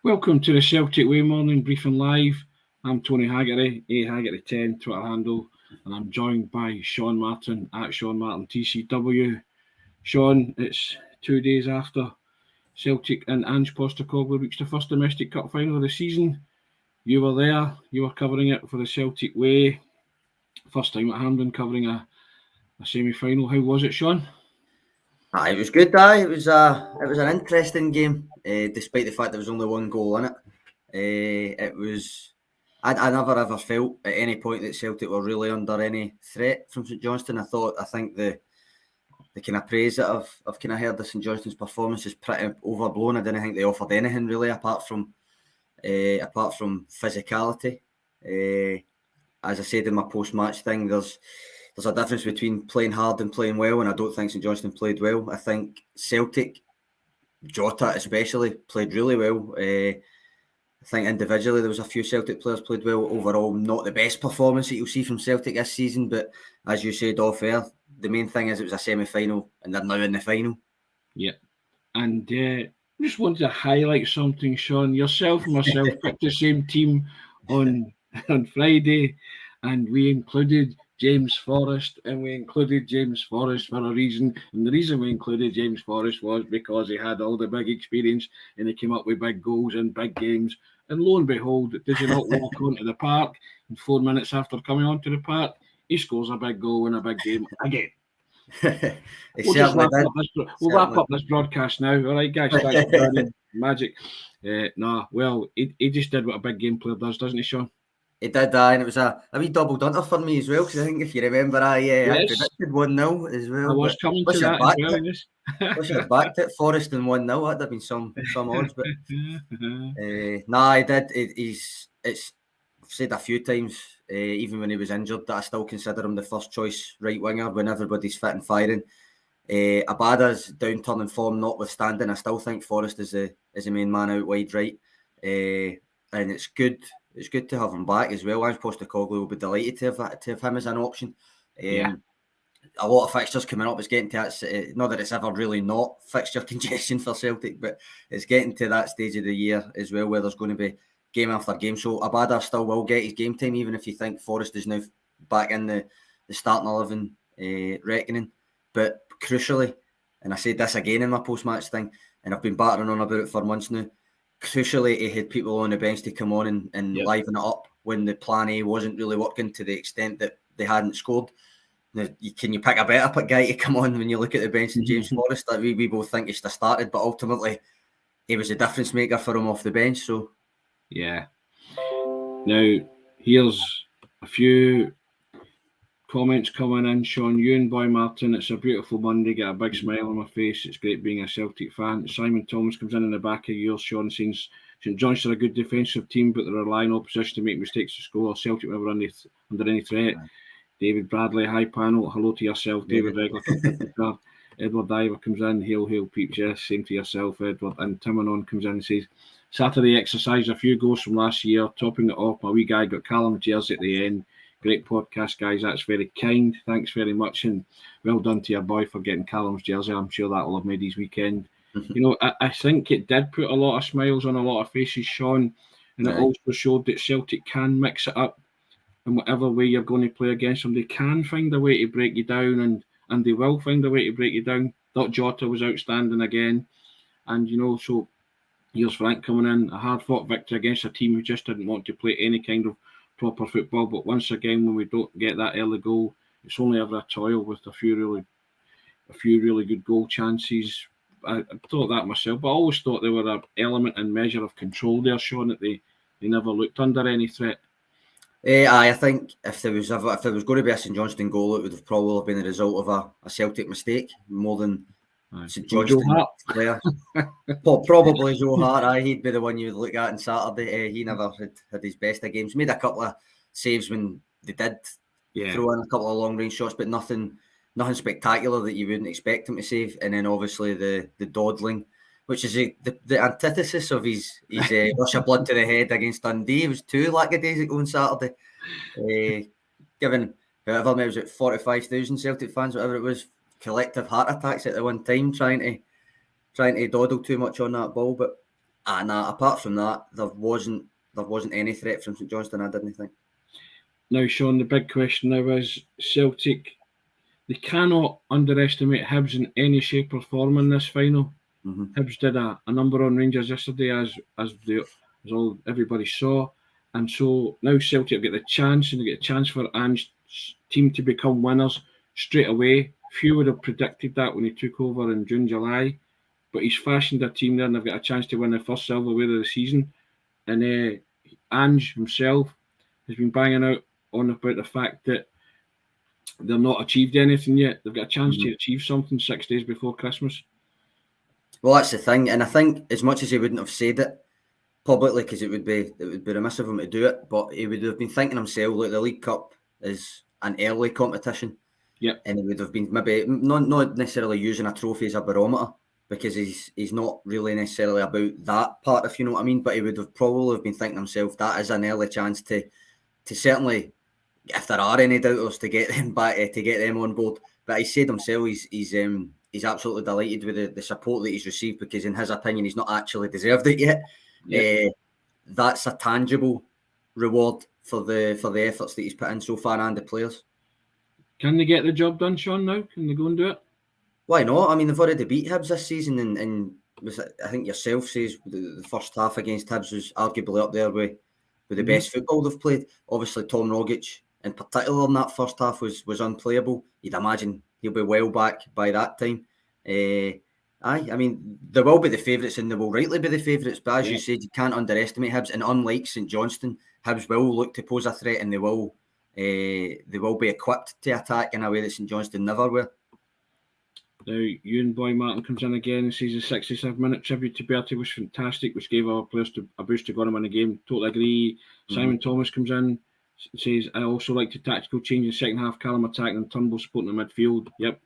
Welcome to the Celtic Way Morning Briefing Live. I'm Tony Haggerty, Haggerty10 Twitter handle, and I'm joined by Sean Martin at Sean Martin TCW. Sean, it's 2 days after Celtic and Ange reached the first domestic cup final of the season. You were there, you were covering it for the Celtic Way. First time at Hampden covering a semi-final. How was it, Sean? It was good. It was an interesting game, despite the fact there was only one goal in it. I never ever felt at any point that Celtic were really under any threat from St Johnstone. I think the kind of praise that I've kind of heard of St Johnstone's performance is pretty overblown. I didn't think they offered anything really apart from physicality. As I said in my post-match thing, there's a difference between playing hard and playing well, and I don't think St Johnstone played well. I think Celtic, Jota especially, played really well. I think individually there was a few Celtic players played well. Overall, not the best performance that you'll see from Celtic this season, but as you said off air, the main thing is it was a semi-final and they're now in the final. Yeah, and I just wanted to highlight something, Sean. Yourself and myself picked the same team on Friday, and we included James Forrest, and we included James Forrest for a reason. And the reason we included James Forrest was because he had all the big experience and he came up with big goals in big games. And lo and behold, does he not walk onto the park? And 4 minutes after coming onto the park, he scores a big goal in a big game again. We'll wrap up this broadcast now. All right, guys, thanks for joining. Magic. He just did what a big game player does, doesn't he, Sean? It did, and it was a wee double dunter for me as well, because I think if you remember, I predicted 1-0 as well. I was coming to that as well. Wish I'd backed it, Forrest and 1-0. That'd have been some odds, but I did. It's I've said a few times, even when he was injured, that I still consider him the first choice right winger when everybody's fit and firing. Abada's downturn form notwithstanding, I still think Forrest is the main man out wide right, and it's good. It's good to have him back as well. Ange Postecoglou will be delighted to have him as an option. A lot of fixtures coming up. It's getting to that, not that it's ever really not fixture congestion for Celtic, but it's getting to that stage of the year as well where there's going to be game after game. So Abada still will get his game time, even if you think Forrest is now back in the starting 11 reckoning. But crucially, and I said this again in my post-match thing, and I've been battering on about it for months now, crucially, he had people on the bench to come on and liven it up when the plan A wasn't really working to the extent that they hadn't scored. Now, can you pick a better guy to come on when you look at the bench than James Forrest? That we both think he should have started, but ultimately he was a difference maker for him off the bench. So, yeah. Now, here's a few comments coming in, Sean. You and Boy Martin, it's a beautiful Monday. Get a big smile on my face. It's great being a Celtic fan. Simon Thomas comes in the back of yours, Sean, saying St Johnstone are a good defensive team, but they're relying on opposition to make mistakes to score. Celtic never under any threat. Yeah. David Bradley, hi panel. Hello to yourself, David Regler. Edward Diver comes in. Hail, peeps. Yes, same to yourself, Edward. And Tim Anon comes in and says, Saturday exercise, a few goals from last year. Topping it off, my wee guy got Callum jersey at the end. Great podcast, guys. That's very kind. Thanks very much. And well done to your boy for getting Callum's jersey. I'm sure that will have made his weekend. You know, I think it did put a lot of smiles on a lot of faces, Sean. And it also showed that Celtic can mix it up in whatever way you're going to play against them. They can find a way to break you down, and they will find a way to break you down. Thought Jota was outstanding again. And, you know, so here's Frank coming in. A hard-fought victory against a team who just didn't want to play any kind of proper football, but once again, when we don't get that early goal, it's only ever a toil with a few really good goal chances. I thought that myself, but I always thought there were an element and measure of control there, Sean, that they never looked under any threat. I think if there was going to be a St Johnstone goal, it would have probably been the result of a Celtic mistake more than St Johnstone player. Probably Joe Hart. He'd be the one you would look at on Saturday. He never had his best of games. Made a couple of saves when they did throw in a couple of long range shots, but nothing spectacular that you wouldn't expect him to save. And then obviously the dawdling, which is the antithesis of his rush of blood to the head against Dundee. It was 2 lackadaisical on Saturday. Given whoever, it was at 45,000 Celtic fans, whatever it was, collective heart attacks at the one time trying to dawdle too much on that ball. But And apart from that, there wasn't any threat from St Johnstone, I didn't think. Now, Sean, the big question now is Celtic. They cannot underestimate Hibs in any shape or form in this final. Mm-hmm. Hibs did a number on Rangers yesterday, as all everybody saw, and so now Celtic get the chance, and they get a chance for Ange's team to become winners straight away. Few would have predicted that when he took over in June, July, but he's fashioned a team there, and they've got a chance to win the first silverware of the season. And Ange himself has been banging out on about the fact that they've not achieved anything yet. They've got a chance to achieve something 6 days before Christmas. Well, that's the thing, and I think as much as he wouldn't have said it publicly, because it would be remiss of him to do it, but he would have been thinking himself, like, the League Cup is an early competition. Yep. And he would have been maybe not necessarily using a trophy as a barometer, because he's not really necessarily about that part, if you know what I mean. But he would have probably been thinking himself that is an early chance to certainly, if there are any doubters, to get them back, to get them on board. But he said himself he's absolutely delighted with the support that he's received, because in his opinion he's not actually deserved it yet. Yep. That's a tangible reward for the efforts that he's put in so far, and the players. Can they get the job done, Sean, now? Can they go and do it? Why not? I mean, they've already beat Hibs this season, and I think yourself says the first half against Hibs was arguably up there with the best football they've played. Obviously, Tom Rogic, in particular, in that first half was unplayable. You'd imagine he'll be well back by that time. I mean, they will be the favourites, and they will rightly be the favourites. But as you said, you can't underestimate Hibs. And unlike St Johnstone, Hibs will look to pose a threat, and they will be equipped to attack in a way that St Johnstone never were. Now, Ewan Boy Martin comes in again and says the 67-minute tribute to Bertie was fantastic, which gave our players a boost to go and win the game. Totally agree. Simon Thomas comes in, says, I also like the tactical change in the second half, Callum attacking and Turnbull supporting the midfield. Yep.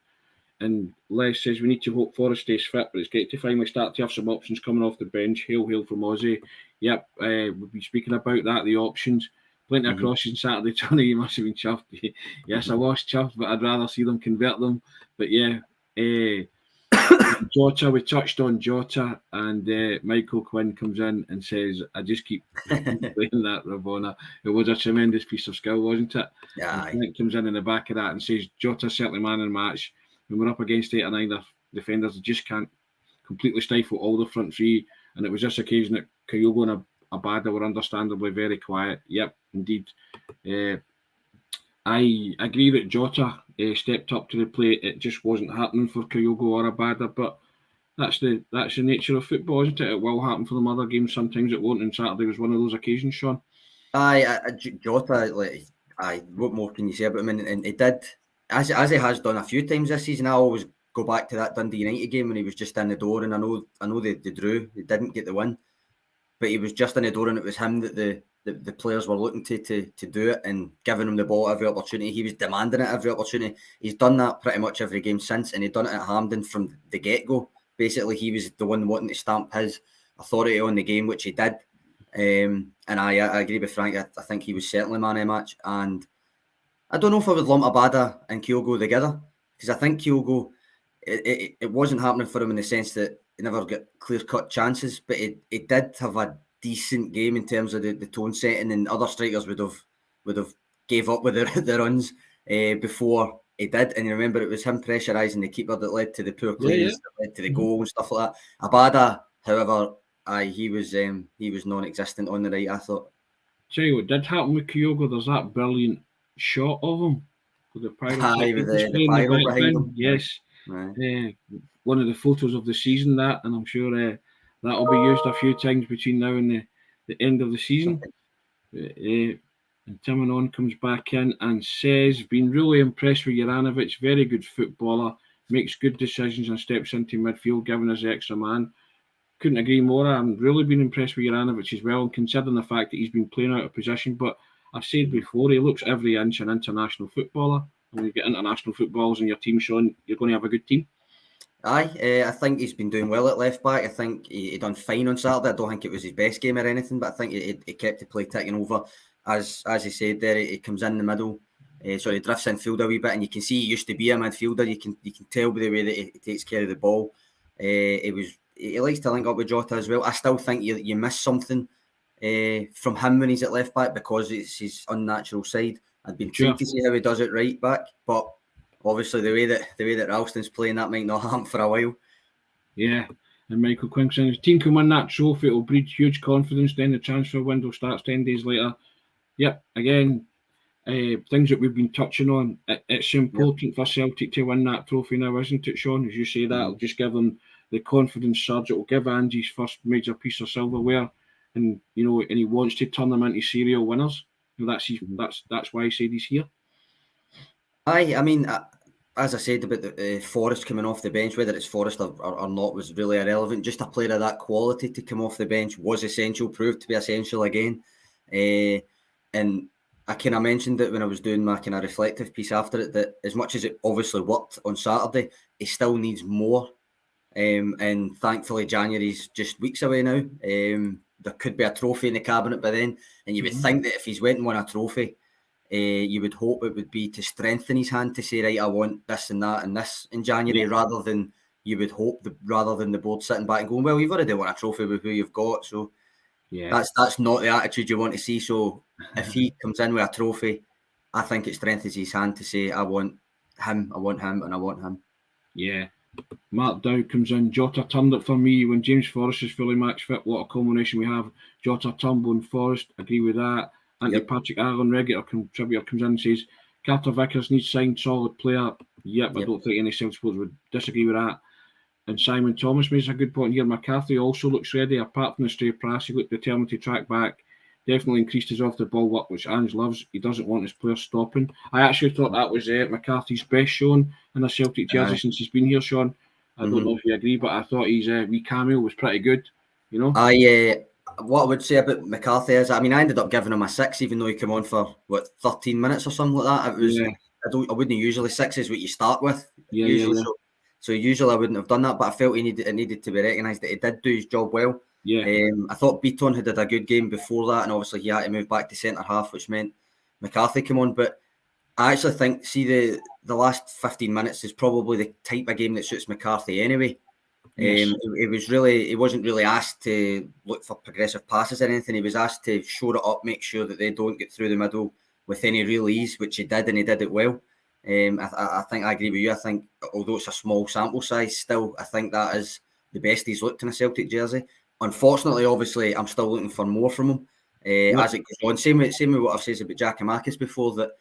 And Les says, we need to hope Forrest stays fit, but it's great to finally start to have some options coming off the bench. Hail from Aussie. Yep, we've been speaking about that, the options. Plenty of crosses on Saturday, Tony, you must have been chuffed. Yes, I was chuffed, but I'd rather see them convert them. But yeah, Jota, we touched on Jota, and Michael Quinn comes in and says, I just keep playing that Ravona. It was a tremendous piece of skill, wasn't it? Yeah. And Nick comes in the back of that and says, Jota certainly man in the match. When we're up against 8 or 9 defenders, they just can't completely stifle all the front three. And it was this occasion that Kyogo and Abada were understandably very quiet. Yep, indeed. I agree that Jota stepped up to the plate. It just wasn't happening for Kyogo or Abada, but that's the nature of football, isn't it? It will happen for them other games. Sometimes it won't, and Saturday was one of those occasions, Sean. Jota, what more can you say about him? And he did, as he has done a few times this season. I always go back to that Dundee United game when he was just in the door, and I know they drew. They didn't get the win, but he was just in the door, and it was him that the players were looking to do it and giving him the ball every opportunity. He was demanding it every opportunity. He's done that pretty much every game since, and he'd done it at Hampden from the get-go. Basically, he was the one wanting to stamp his authority on the game, which he did. And I agree with Frank. I think he was certainly man of the match. And I don't know if I would lump Abada and Kyogo together, because I think Kyogo, it wasn't happening for him in the sense that he never got clear-cut chances, but he did have a decent game in terms of the tone setting, and other strikers would have gave up with their runs before he did. And you remember, it was him pressurising the keeper that led to the poor clearance, that led to the goal and stuff like that. Abada, however, he was non-existent on the right, I thought. Tell you what did happen with Kyogo, there's that brilliant shot of him with the pyro behind him. Yes. Right. One of the photos of the season, that, and I'm sure that'll be used a few times between now and the end of the season. And Tim Anon comes back in and says, been really impressed with Juranovic, very good footballer, makes good decisions and steps into midfield, giving us the extra man. Couldn't agree more. I'm really been impressed with Juranovic as well, and considering the fact that he's been playing out of position. But I've said before, he looks every inch an international footballer. When you get international footballers in your team, Sean, you're going to have a good team. I think he's been doing well at left back. I think he done fine on Saturday. I don't think it was his best game or anything, but I think he kept the play ticking over. As he said there, he comes in the middle. He drifts in field a wee bit, and you can see he used to be a midfielder. You can tell by the way that he takes care of the ball. He he likes to link up with Jota as well. I still think you miss something from him when he's at left back because it's his unnatural side. I'd be intrigued to see how he does it right back, but obviously the way that Ralston's playing, that might not happen for a while. Yeah, and Michael Quinn saying his team can win that trophy, it will breed huge confidence. Then the transfer window starts 10 days later. Yep, again, things that we've been touching on. It's important for Celtic to win that trophy now, isn't it, Sean? As you say, that will just give them the confidence surge. It will give Ange his first major piece of silverware, and and he wants to turn them into serial winners. That's why I said he's here. I mean, as I said about the Forrest coming off the bench, whether it's Forrest or not was really irrelevant. Just a player of that quality to come off the bench was essential, proved to be essential again. And I kind of mentioned it when I was doing my kind of reflective piece after it, that as much as it obviously worked on Saturday, he still needs more. And thankfully, January's just weeks away now. There could be a trophy in the cabinet by then. And you would think that if he's went and won a trophy, you would hope it would be to strengthen his hand to say, right, I want this and that and this in January, rather than the board sitting back and going, well, you've already won a trophy with who you've got. So that's not the attitude you want to see. So if he comes in with a trophy, I think it strengthens his hand to say, I want him, and I want him. Yeah. Mark Dow comes in. Jota turned it for me when James Forrest is fully match fit. What a combination we have. Jota, Turnbull and Forrest. Agree with that. Anthony Patrick Allen, regular contributor, comes in and says Carter Vickers needs signed solid player. Yep. I don't think any Celtic supporters would disagree with that. And Simon Thomas makes a good point here. McCarthy also looks ready. Apart from the stray pass, he looked determined to track back. Definitely increased his off the ball work, which Ange loves. He doesn't want his players stopping. I actually thought that was McCarthy's best shown in a Celtic jersey since he's been here, Sean. I don't know if you agree, but I thought his wee cameo was pretty good. What I would say about McCarthy is, I ended up giving him a 6, even though he came on for 13 minutes or something like that. It was I wouldn't usually 6 is what you start with. So usually I wouldn't have done that, but I felt it needed to be recognised that he did do his job well. I thought Beaton had a good game before that, and obviously he had to move back to centre half, which meant McCarthy came on. But I actually think, the last 15 minutes is probably the type of game that suits McCarthy anyway. He wasn't really asked to look for progressive passes or anything. He was asked to shore it up, make sure that they don't get through the middle with any real ease, which he did, and he did it well. I think I agree with you. I think although it's a small sample size, still I think that is the best he's looked in a Celtic jersey. Unfortunately, obviously, I'm still looking for more from him as it goes on. Same with what I've said about Giakoumakis before, that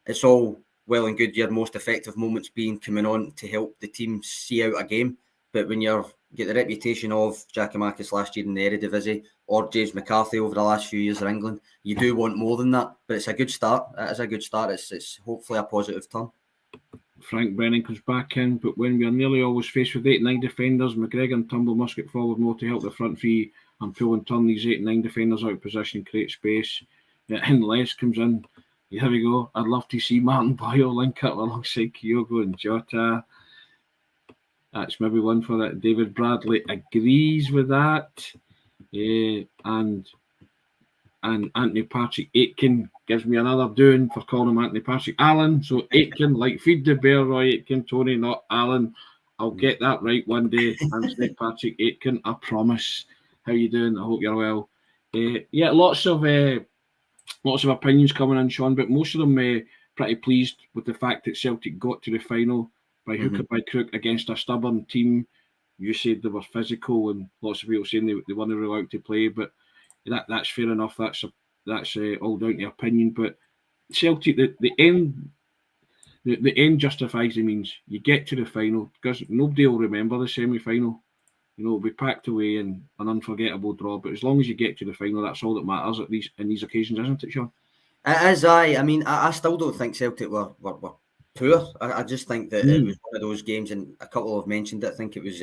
it's all well and good your most effective moments being coming on to help the team see out a game. But when you get the reputation of Giakoumakis last year in the Eredivisie or James McCarthy over the last few years in England, you do want more than that. But it's a good start. It is a good start. It's hopefully a positive turn. Frank Brennan comes back in, but when we are nearly always faced with 8-9 defenders, McGregor and Turnbull must get forward more to help the front three and pull and turn these 8-9 defenders out of position, create space. And Les comes in. Here we go. I'd love to see Martin Boyle link up alongside Kyogo and Jota. That's maybe one for that. David Bradley agrees with that. And Anthony Patrick Aitken gives me another doing for calling him Anthony Patrick Allen. So Aitken, like feed the bear, Roy Aitken, Tony, not Allen. I'll get that right one day. Anthony Patrick Aitken, I promise. How you doing? I hope you're well. Lots of opinions coming in, Sean, but most of them pretty pleased with the fact that Celtic got to the final by hook or by crook against a stubborn team. You said they were physical, and lots of people saying they weren't really out to play, but that's fair enough. That's all down to opinion. But Celtic, the end justifies the means. You get to the final because nobody will remember the semi-final. It'll be packed away and an unforgettable draw. But as long as you get to the final, that's all that matters in these occasions, isn't it, Sean? It is. I still don't think Celtic were poor. I just think that it was one of those games, and a couple have mentioned it. I think it was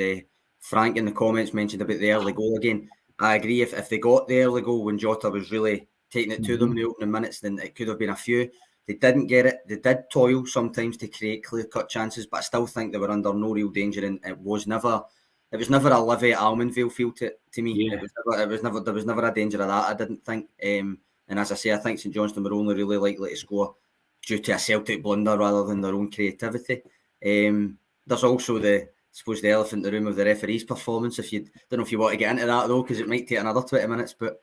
Frank in the comments mentioned about the early goal again. I agree. If they got the early goal when Jota was really taking it to them in the opening minutes, then it could have been a few. They didn't get it. They did toil sometimes to create clear-cut chances, but I still think they were under no real danger, and it was never a Livy Almondvale feel to me. Yeah. There was never a danger of that, I didn't think. And as I say, I think St Johnstone were only really likely to score due to a Celtic blunder rather than their own creativity. There's also the suppose the elephant in the room of the referee's performance. If you don't know if you want to get into that though, because it might take another 20 minutes. But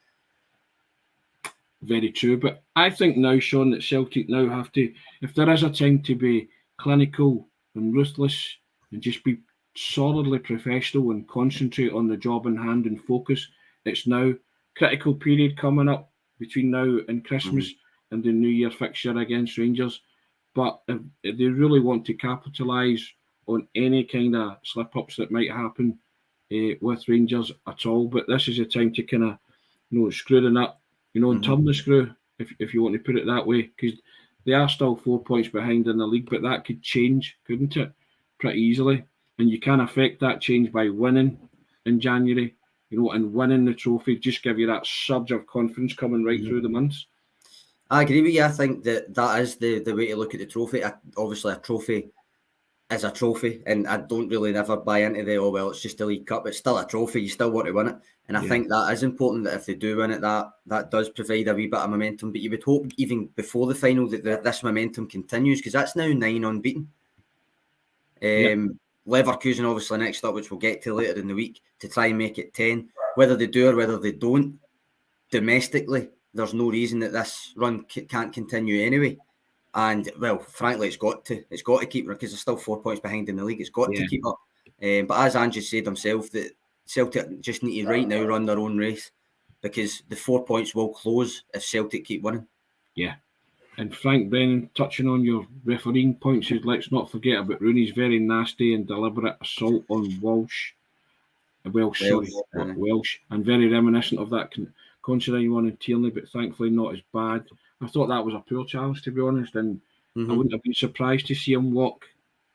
very true. But I think now, Sean, that Celtic now have to, if there is a time to be clinical and ruthless and just be solidly professional and concentrate on the job in hand and focus, it's now. Critical period coming up between now and Christmas and the New Year fixture against Rangers. But if they really want to capitalise on any kind of slip-ups that might happen with Rangers at all, but this is a time to kind of, screw the nut, and turn the screw, if you want to put it that way, because they are still 4 points behind in the league, but that could change, couldn't it, pretty easily? And you can affect that change by winning in January, and winning the trophy, just give you that surge of confidence coming right through the months. I agree with you. I think that is the way to look at the trophy. Obviously, a trophy is a trophy, and I don't really never buy into it's just a League Cup. It's still a trophy. You still want to win it, and I think that is important. That if they do win it, that does provide a wee bit of momentum. But you would hope even before the final that this momentum continues, because that's now 9 unbeaten. Leverkusen obviously next up, which we'll get to later in the week, to try and make it 10. Whether they do or whether they don't, domestically, there's no reason that this run can't continue anyway. And, well, frankly, it's got to keep, because they're still 4 points behind in the league. It's got to keep up. But as Ange said himself, that Celtic just need to right now run their own race, because the 4 points will close if Celtic keep winning. Yeah. And Frank Brennan, touching on your refereeing points, says let's not forget about Rooney's very nasty and deliberate assault on Welsh, and very reminiscent of that Considine one in Tierney, but thankfully not as bad. I thought that was a poor challenge, to be honest, and I wouldn't have been surprised to see him walk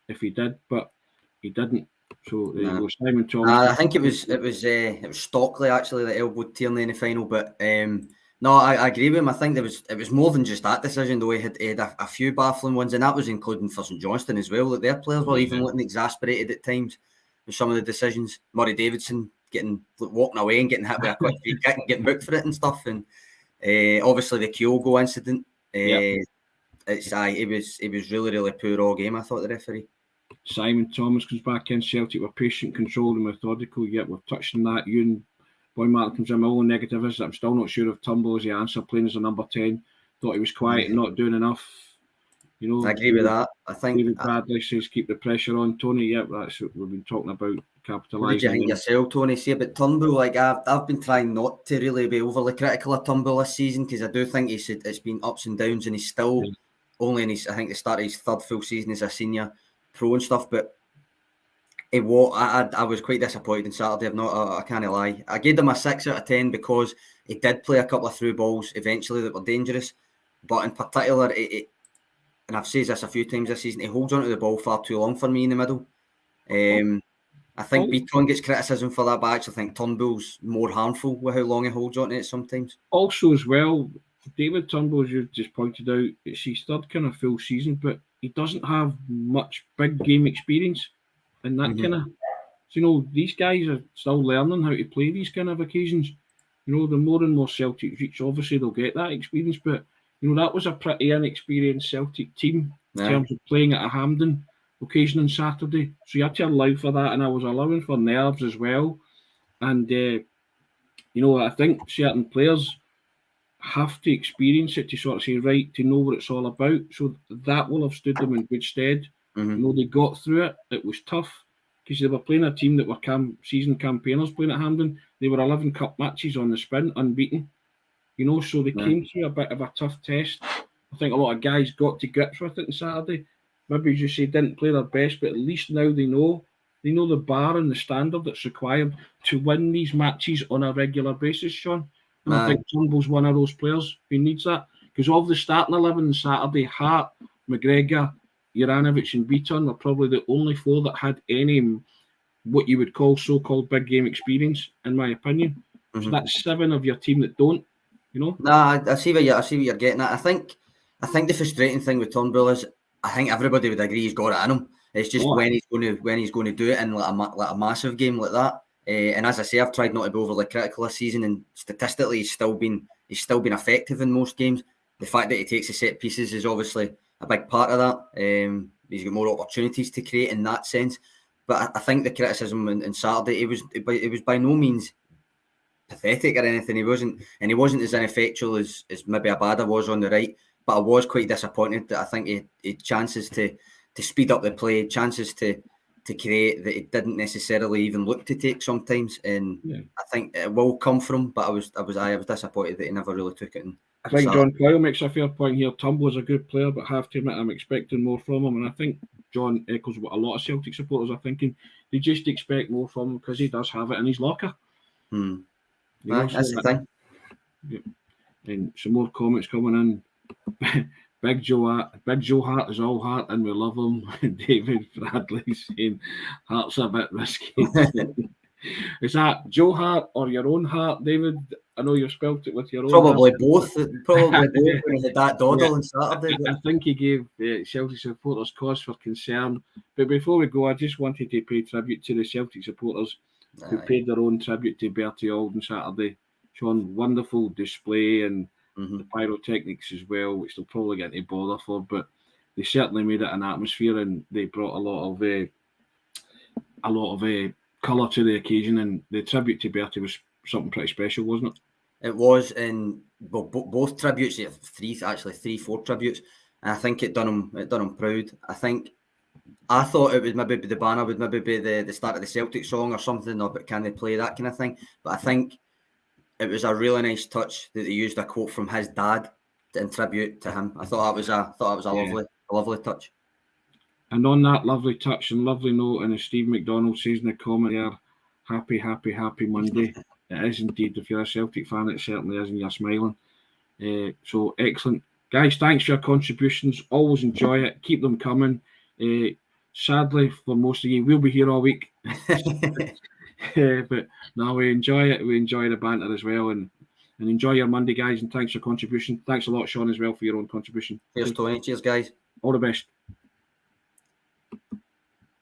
if he did, but he didn't. So there you go, Simon Thomas. I think it was Stockley actually that elbowed Tierney in the final, but no, I agree with him. I think it was more than just that decision, though. He had a few baffling ones, and that was including for St Johnstone as well. That their players were even looking exasperated at times with some of the decisions. Murray Davidson walking away and getting hit with a quick free kick and getting booked for it and stuff. And obviously the Kyogo incident. It was really, really poor all game, I thought, the referee. Simon Thomas comes back in. Celtic were patient, controlled and methodical, yet we've touched on that. You and Boy Martin comes in. My own negative is that I'm still not sure if Turnbull is the answer, playing as a number 10. Thought he was quiet and not doing enough. I agree with that. I think David Bradley says keep the pressure on. Tony, that's what we've been talking about, capitalising. What did you think yourself, Tony? See about Turnbull? I've been trying not to really be overly critical of Turnbull this season, because I do think it's been ups and downs, and he's still only in I think the start of his third full season as a senior pro and stuff. But I was quite disappointed on Saturday. I can't lie. I gave him a 6 out of 10 because he did play a couple of through balls eventually that were dangerous, but in particular, and I've said this a few times this season, he holds onto the ball far too long for me in the middle. I think Beaton gets criticism for that, but I actually think Turnbull's more harmful with how long he holds onto it sometimes. Also as well, David Turnbull, as you just pointed out, it's his third kind of full season, but he doesn't have much big game experience. And that kind of, so, these guys are still learning how to play these kind of occasions. The more and more Celtic reach, obviously they'll get that experience, but that was a pretty inexperienced Celtic team in terms of playing at a Hampden occasion on Saturday. So you had to allow for that, and I was allowing for nerves as well. And, I think certain players have to experience it to sort of say, right, to know what it's all about. So that will have stood them in good stead. They got through it. It was tough because they were playing a team that were season campaigners playing at Hampden. They were 11 cup matches on the sprint, unbeaten. So they came through a bit of a tough test. I think a lot of guys got to grips with it on Saturday. Maybe, as you say, didn't play their best, but at least now they know the bar and the standard that's required to win these matches on a regular basis, Sean. And I think Turnbull's one of those players who needs that. Because of the starting 11 on Saturday, Hart, McGregor, Juranovic and Beaton were probably the only 4 that had any what you would call so-called big game experience, in my opinion. So that's 7 of your team that don't, I see what you're getting at. I think the frustrating thing with Turnbull is I think everybody would agree he's got it in him. It's just when he's going to do it in like a massive game like that. And as I say, I've tried not to be overly critical this season, and statistically he's still been effective in most games. The fact that he takes the set pieces is obviously a big part of that. He's got more opportunities to create in that sense. But I think the criticism on Saturday, it was by no means pathetic or anything. He wasn't as ineffectual as maybe Abada was on the right. But I was quite disappointed that I think he had chances to speed up the play, chances to create that he didn't necessarily even look to take sometimes. And I think it will come from. But I was disappointed that he never really took it. I think John Coyle makes a fair point here. Turnbull's a good player, but have to admit I'm expecting more from him. And I think John echoes what a lot of Celtic supporters are thinking. They just expect more from him because he does have it in his locker. That's the thing. Yeah. And some more comments coming in. Big Joe Hart is all heart and we love him. David Bradley saying Hart's a bit risky. Is that Joe Hart or your own heart, David? I know you spelt it with your own. Probably both. Probably both when he had that doddle on Saturday. I think he gave Celtic supporters cause for concern. But before we go, I just wanted to pay tribute to the Celtic supporters who paid their own tribute to Bertie Auld on Saturday. Sean, wonderful display and the pyrotechnics as well, which they'll probably get into bother for. But they certainly made it an atmosphere and they brought a lot of colour to the occasion. And the tribute to Bertie was something pretty special, wasn't it? It was, and both tributes, 4 tributes, and I think it done him proud. I thought it was maybe the banner would maybe be the start of the Celtic song or something, or but can they play that kind of thing? But I think it was a really nice touch that they used a quote from his dad in tribute to him. I thought that was a lovely touch. And on that lovely touch and lovely note, and as Steve McDonald says in the comment there, happy Monday. It is indeed. If you're a Celtic fan, it certainly is, and you're smiling. So excellent. Guys, thanks for your contributions. Always enjoy it. Keep them coming. Sadly, for most of you, we'll be here all week. But no, we enjoy it. We enjoy the banter as well. And enjoy your Monday, guys. And thanks for your contribution. Thanks a lot, Sean, as well, for your own contribution. Cheers, Tony. Cheers, guys. All the best.